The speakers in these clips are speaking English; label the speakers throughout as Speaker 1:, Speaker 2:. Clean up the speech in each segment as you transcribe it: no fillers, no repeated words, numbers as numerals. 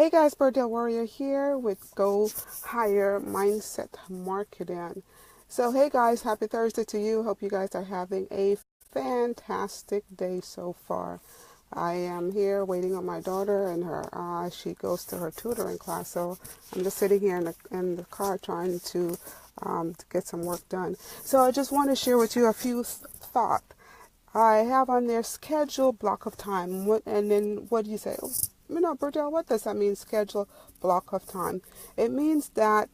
Speaker 1: Hey guys, Berdel Warrior here with Go Higher Mindset Marketing. So hey guys, happy Thursday to you. Hope you guys are having a fantastic day so far. I am here waiting on my daughter and her. She goes to her tutoring class, so I'm just sitting here in the car trying to get some work done. So I just want to share with you a few thoughts. I have on there schedule block of time. And then what do you say? Berdel, what does that mean, schedule block of time? It means that,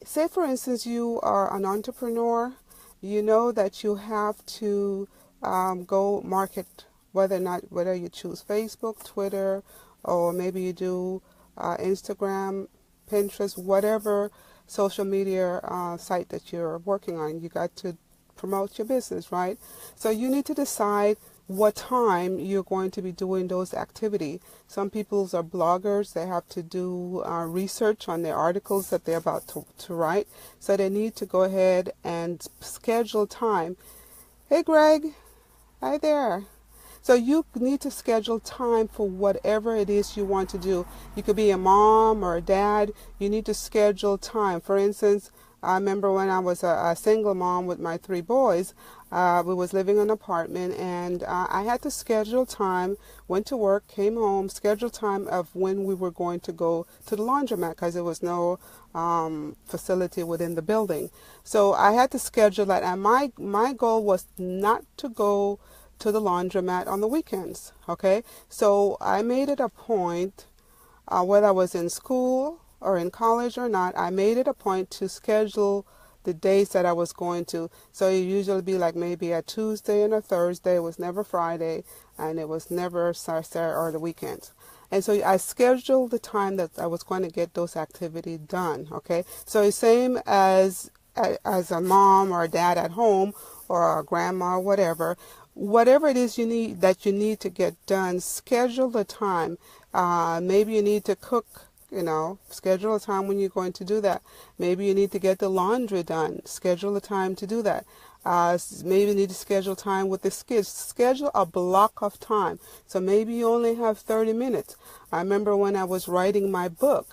Speaker 1: say for instance, you are an entrepreneur, you know that you have to go market, whether you choose Facebook, Twitter, or maybe you do Instagram, Pinterest, whatever social media site that you're working on. You got to promote your business, right? So you need to decide what time you're going to be doing those activities. Some people are bloggers. They have to do research on their articles that they're about to write. So they need to go ahead and schedule time. Hey, Greg. Hi there. So you need to schedule time for whatever it is you want to do. You could be a mom or a dad. You need to schedule time. For instance, I remember when I was a single mom with my 3 boys, we was living in an apartment, and I had to schedule time, went to work, came home, schedule time of when we were going to go to the laundromat because there was no facility within the building. So I had to schedule that, and my goal was not to go to the laundromat on the weekends, okay? So I made it a point, whether I was in school or in college or not, I made it a point to schedule the days that I was going to. So it usually be like maybe a Tuesday and a Thursday. It was never Friday, and it was never Saturday or the weekends. And so I scheduled the time that I was going to get those activities done, okay? So it's same as a mom or a dad at home or a grandma or whatever it is you need to get done, schedule the time. Maybe you need to cook. Schedule a time when you're going to do that. Maybe you need to get the laundry done. Schedule a time to do that. Maybe you need to schedule time with the kids. Schedule a block of time. So maybe you only have 30 minutes. I remember when I was writing my book,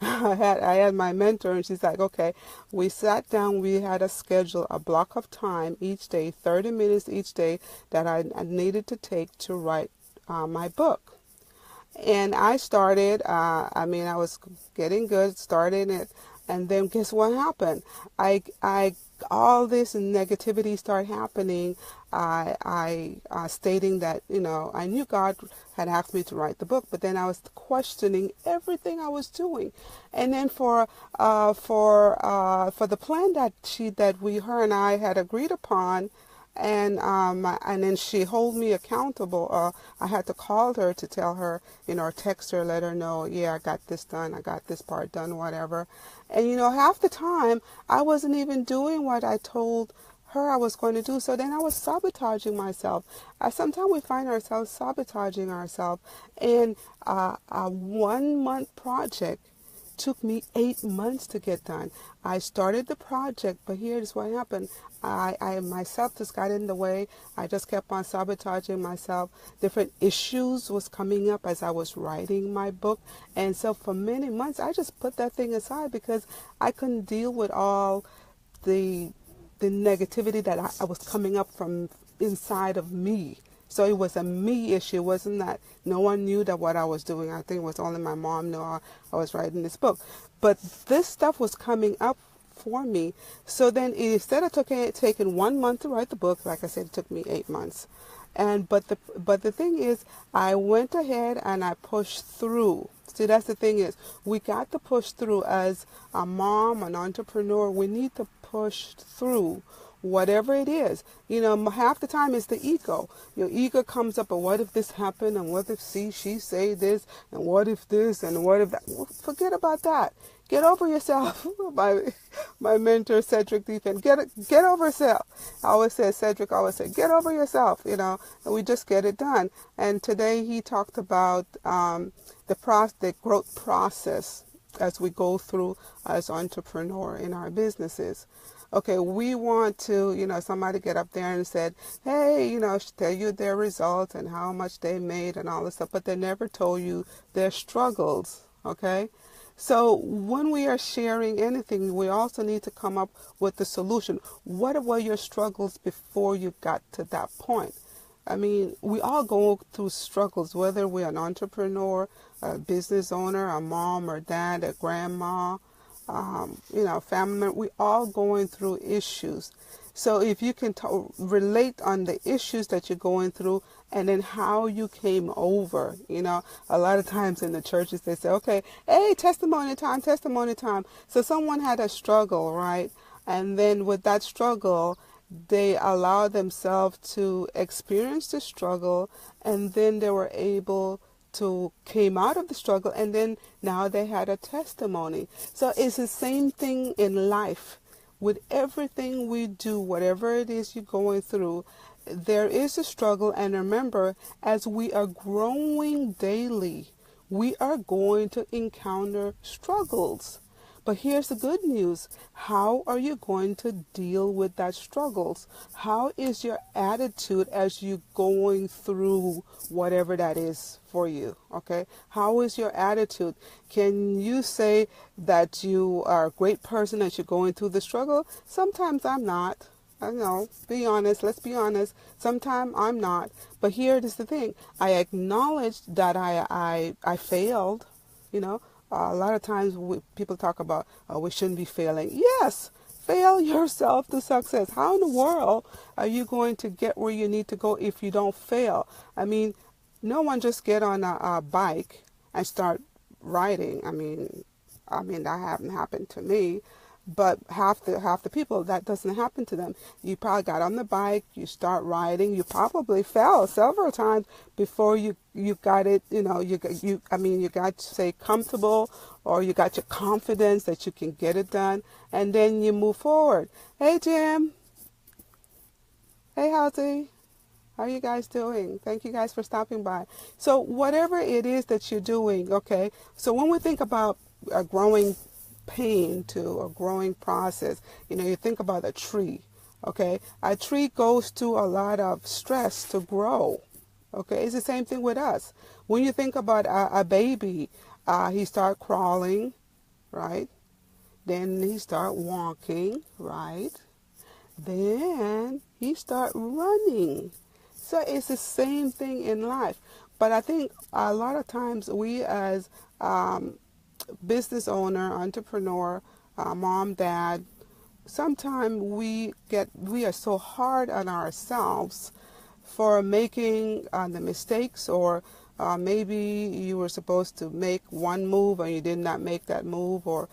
Speaker 1: I had my mentor, and she's like, okay, we sat down, we had to schedule a block of time each day, 30 minutes each day that I needed to take to write my book. And I started, I was getting good, starting it, and then guess what happened? All this negativity started happening. I stating that, I knew God had asked me to write the book, but then I was questioning everything I was doing. And then for the plan that her and I had agreed upon, and then she hold me accountable. I had to call her to tell her, or text her, let her know, yeah, I got this done, I got this part done, whatever. And half the time I wasn't even doing what I told her I was going to do. So then I was sabotaging myself. Sometimes we find ourselves sabotaging ourselves. And a 1-month project took me 8 months to get done. I started the project, but here's what happened. I myself just got in the way. I just kept on sabotaging myself. Different issues was coming up as I was writing my book. And so for many months, I just put that thing aside because I couldn't deal with all the negativity that I was coming up from inside of me. So it was a me issue. It wasn't that no one knew that what I was doing. I think it was only my mom knew I was writing this book. But this stuff was coming up for me. So then instead of taking 1 month to write the book, like I said, it took me 8 months. But the thing is, I went ahead and I pushed through. See, that's the thing is, we got to push through as a mom, an entrepreneur. We need to push through. Whatever it is, half the time it's the ego. Your ego comes up, and what if this happened, and what if she say this, and what if this, and what if that? Well, forget about that. Get over yourself. My mentor Cedric Deepan, get over yourself. Cedric always said, get over yourself. And we just get it done. And today he talked about the growth process as we go through as entrepreneur in our businesses. Okay, we want to, somebody get up there and said, hey, tell you their results and how much they made and all this stuff, but they never told you their struggles. Okay? So when we are sharing anything, we also need to come up with the solution. What were your struggles before you got to that point? I mean, we all go through struggles, whether we're an entrepreneur, a business owner, a mom or dad, a grandma, family member. We all going through issues. So if you can relate on the issues that you're going through and then how you came over, a lot of times in the churches they say, okay, hey, testimony time, testimony time. So someone had a struggle, right? And then with that struggle, they allowed themselves to experience the struggle, and then they were able to came out of the struggle, and then now they had a testimony. So it's the same thing in life. With everything we do, whatever it is you're going through, there is a struggle. And remember, as we are growing daily, we are going to encounter struggles. But here's the good news. How are you going to deal with that struggles? How is your attitude as you going through whatever that is for you? Okay? How is your attitude? Can you say that you are a great person as you're going through the struggle? Sometimes I'm not. I know. Be honest. Let's be honest. Sometimes I'm not. But here is the thing. I acknowledge that I failed, you know. A lot of times people talk about we shouldn't be failing. Yes, fail yourself to success. How in the world are you going to get where you need to go if you don't fail? I mean, no one just get on a bike and start riding. I mean that hasn't happened to me. But half the people, that doesn't happen to them. You probably got on the bike, you start riding, you probably fell several times before you got it, you got, say, comfortable, or you got your confidence that you can get it done, and then you move forward. Hey, Jim. Hey, Halsey. How are you guys doing? Thank you guys for stopping by. So whatever it is that you're doing, okay, so when we think about growing pain to a growing process, you think about a tree, okay? A tree goes through a lot of stress to grow, okay? It's the same thing with us. When you think about a baby, he start crawling, right? Then he start walking, right? Then he start running. So it's the same thing in life. But I think a lot of times we as business owner, entrepreneur, mom, dad, sometimes we are so hard on ourselves for making the mistakes, or maybe you were supposed to make one move and you did not make that move, or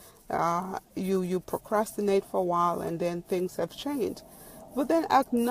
Speaker 1: you procrastinate for a while and then things have changed. But then acknowledge